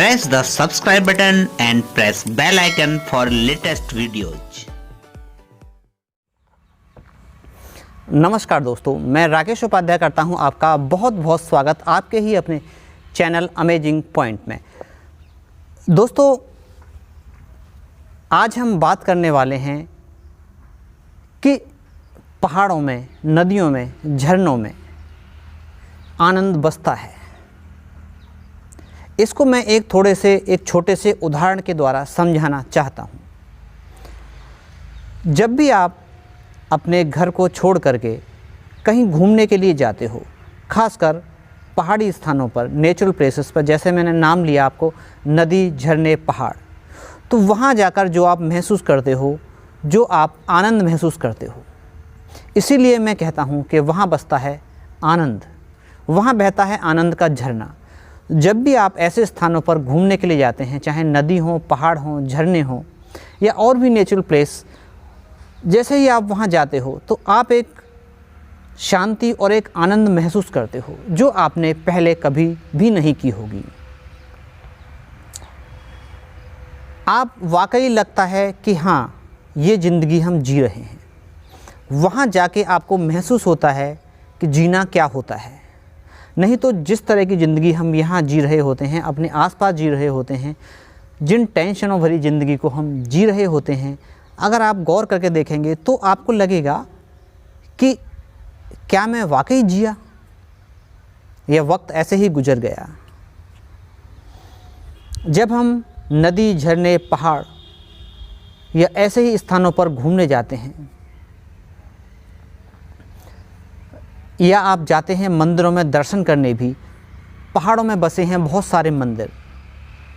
Press the subscribe button and press bell icon for latest videos. नमस्कार दोस्तों, मैं राकेश उपाध्याय करता हूं आपका बहुत बहुत स्वागत आपके ही अपने चैनल अमेजिंग पॉइंट में। दोस्तों, आज हम बात करने वाले हैं कि पहाड़ों में, नदियों में, झरनों में आनंद बसता है। इसको मैं एक छोटे से उदाहरण के द्वारा समझाना चाहता हूँ। जब भी आप अपने घर को छोड़ करके कहीं घूमने के लिए जाते हो, खासकर पहाड़ी स्थानों पर, नेचुरल प्लेसेस पर, जैसे मैंने नाम लिया आपको नदी, झरने, पहाड़, तो वहाँ जाकर जो आप महसूस करते हो, जो आप आनंद महसूस करते हो, इसीलिए मैं कहता हूँ कि वहाँ बसता है आनंद, वहाँ बहता है आनंद का झरना। जब भी आप ऐसे स्थानों पर घूमने के लिए जाते हैं, चाहे नदी हो, पहाड़ हो, झरने हो या और भी नेचुरल प्लेस, जैसे ही आप वहाँ जाते हो तो आप एक शांति और एक आनंद महसूस करते हो जो आपने पहले कभी भी नहीं की होगी। आप वाकई लगता है कि हाँ, ये ज़िंदगी हम जी रहे हैं। वहाँ जाके आपको महसूस होता है कि जीना क्या होता है। नहीं तो जिस तरह की ज़िंदगी हम यहाँ जी रहे होते हैं, अपने आसपास जी रहे होते हैं, जिन टेंशनों भरी ज़िंदगी को हम जी रहे होते हैं, अगर आप गौर करके देखेंगे तो आपको लगेगा कि क्या मैं वाकई जिया, यह वक्त ऐसे ही गुजर गया। जब हम नदी, झरने, पहाड़ या ऐसे ही स्थानों पर घूमने जाते हैं, या आप जाते हैं मंदिरों में दर्शन करने भी, पहाड़ों में बसे हैं बहुत सारे मंदिर,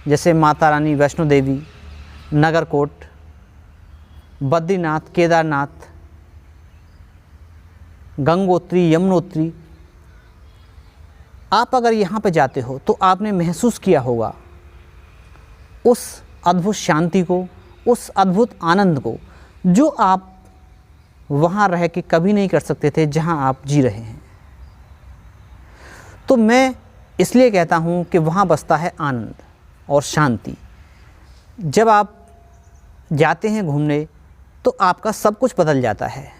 जैसे माता रानी, वैष्णो देवी, नगरकोट, बद्रीनाथ, केदारनाथ, गंगोत्री, यमुनोत्री। आप अगर यहाँ पे जाते हो तो आपने महसूस किया होगा उस अद्भुत शांति को, उस अद्भुत आनंद को, जो आप वहाँ रह के कभी नहीं कर सकते थे जहाँ आप जी रहे हैं। तो मैं इसलिए कहता हूँ कि वहाँ बसता है आनंद और शांति। जब आप जाते हैं घूमने तो आपका सब कुछ बदल जाता है।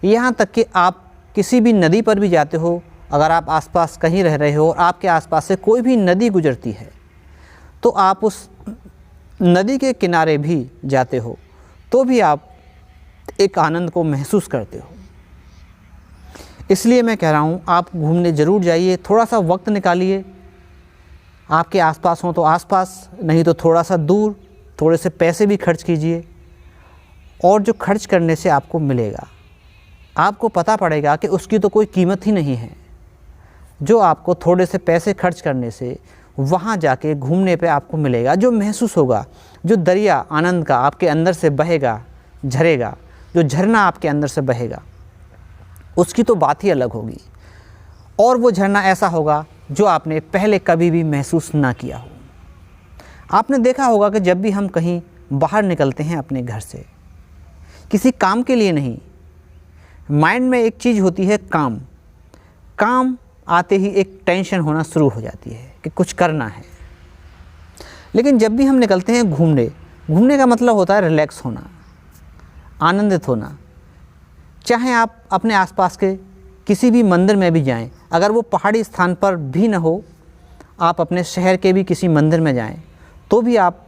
यहाँ तक कि आप किसी भी नदी पर भी जाते हो, अगर आप आसपास कहीं रह रहे हो और आपके आसपास से कोई भी नदी गुजरती है तो आप उस नदी के किनारे भी जाते हो तो भी आप एक आनंद को महसूस करते हो। इसलिए मैं कह रहा हूँ, आप घूमने ज़रूर जाइए, थोड़ा सा वक्त निकालिए। आपके आसपास हो तो आसपास, नहीं तो थोड़ा सा दूर, थोड़े से पैसे भी खर्च कीजिए। और जो खर्च करने से आपको मिलेगा, आपको पता पड़ेगा कि उसकी तो कोई कीमत ही नहीं है। जो आपको थोड़े से पैसे खर्च करने से वहाँ जाके घूमने पे आपको मिलेगा, जो महसूस होगा, जो दरिया आनंद का आपके अंदर से बहेगा, झरेगा, जो झरना आपके अंदर से बहेगा, उसकी तो बात ही अलग होगी। और वो झरना ऐसा होगा जो आपने पहले कभी भी महसूस ना किया हो। आपने देखा होगा कि जब भी हम कहीं बाहर निकलते हैं अपने घर से, किसी काम के लिए नहीं, माइंड में एक चीज़ होती है काम। काम आते ही एक टेंशन होना शुरू हो जाती है कि कुछ करना है। लेकिन जब भी हम निकलते हैं घूमने, घूमने का मतलब होता है रिलैक्स होना, आनंदित होना। चाहे आप अपने आसपास के किसी भी मंदिर में भी जाएं, अगर वो पहाड़ी स्थान पर भी न हो, आप अपने शहर के भी किसी मंदिर में जाएं, तो भी आप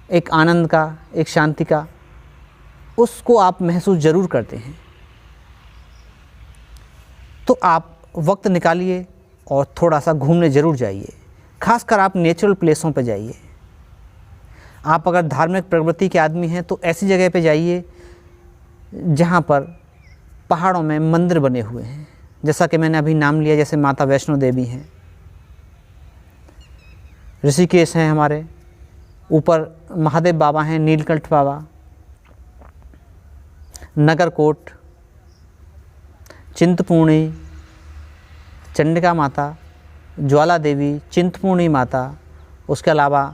एक आनंद का, एक शांति का, उसको आप महसूस ज़रूर करते हैं। तो आप वक्त निकालिए और थोड़ा सा घूमने ज़रूर जाइए। खासकर आप नेचुरल प्लेसों पर जाइए। आप अगर धार्मिक प्रवृत्ति के आदमी हैं तो ऐसी जगह पे जाइए जहाँ पर पहाड़ों में मंदिर बने हुए हैं, जैसा कि मैंने अभी नाम लिया, जैसे माता वैष्णो देवी हैं, ऋषिकेश हैं, हमारे ऊपर महादेव बाबा हैं, नीलकंठ बाबा, नगरकोट, चिंतपूर्णी, चंडिका माता, ज्वाला देवी, चिंतपूर्णी माता, उसके अलावा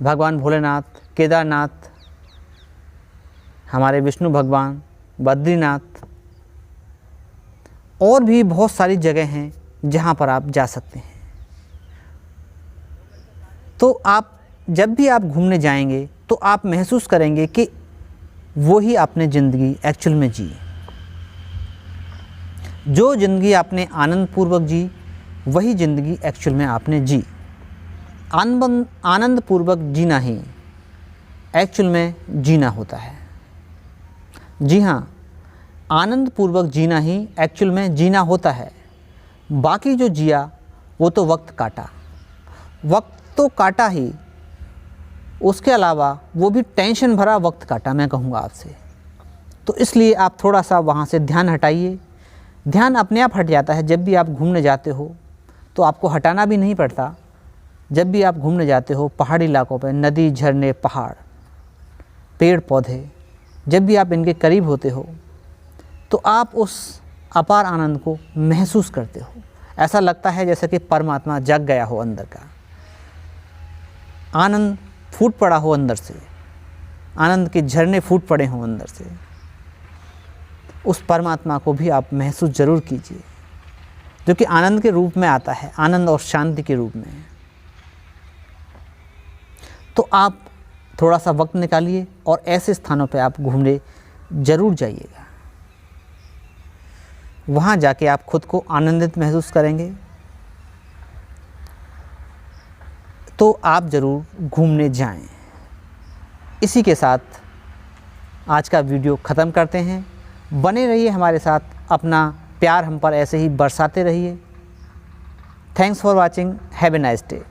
भगवान भोलेनाथ, केदारनाथ, हमारे विष्णु भगवान, बद्रीनाथ, और भी बहुत सारी जगह हैं जहाँ पर आप जा सकते हैं। तो आप जब भी आप घूमने जाएंगे तो आप महसूस करेंगे कि वो ही आपने ज़िंदगी एक्चुअल में जी। जो ज़िंदगी आपने आनंदपूर्वक जी, वही ज़िंदगी एक्चुअल में आपने जी। आनंदपूर्वक जीना ही एक्चुअल में जीना होता है। जी हाँ, आनंदपूर्वक जीना ही एक्चुअल में जीना होता है। बाकी जो जिया वो तो वक्त काटा, वक्त तो काटा ही, उसके अलावा वो भी टेंशन भरा वक्त काटा, मैं कहूँगा आपसे। तो इसलिए आप थोड़ा सा वहाँ से ध्यान हटाइए। ध्यान अपने आप हट जाता है। जब भी आप घूमने जाते हो तो आपको हटाना भी नहीं पड़ता। जब भी आप घूमने जाते हो पहाड़ी इलाकों पर, नदी, झरने, पहाड़, पेड़ पौधे, जब भी आप इनके करीब होते हो तो आप उस अपार आनंद को महसूस करते हो। ऐसा लगता है जैसे कि परमात्मा जग गया हो, अंदर का आनंद फूट पड़ा हो अंदर से, आनंद के झरने फूट पड़े हों अंदर से। उस परमात्मा को भी आप महसूस ज़रूर कीजिए, जो कि आनंद के रूप में आता है, आनंद और शांति के रूप में। तो आप थोड़ा सा वक्त निकालिए और ऐसे स्थानों पे आप घूमने ज़रूर जाइएगा। वहाँ जाके आप खुद को आनंदित महसूस करेंगे। तो आप ज़रूर घूमने जाएं। इसी के साथ आज का वीडियो ख़त्म करते हैं। बने रहिए हमारे साथ, अपना प्यार हम पर ऐसे ही बरसाते रहिए। Thanks for watching. Have a nice day.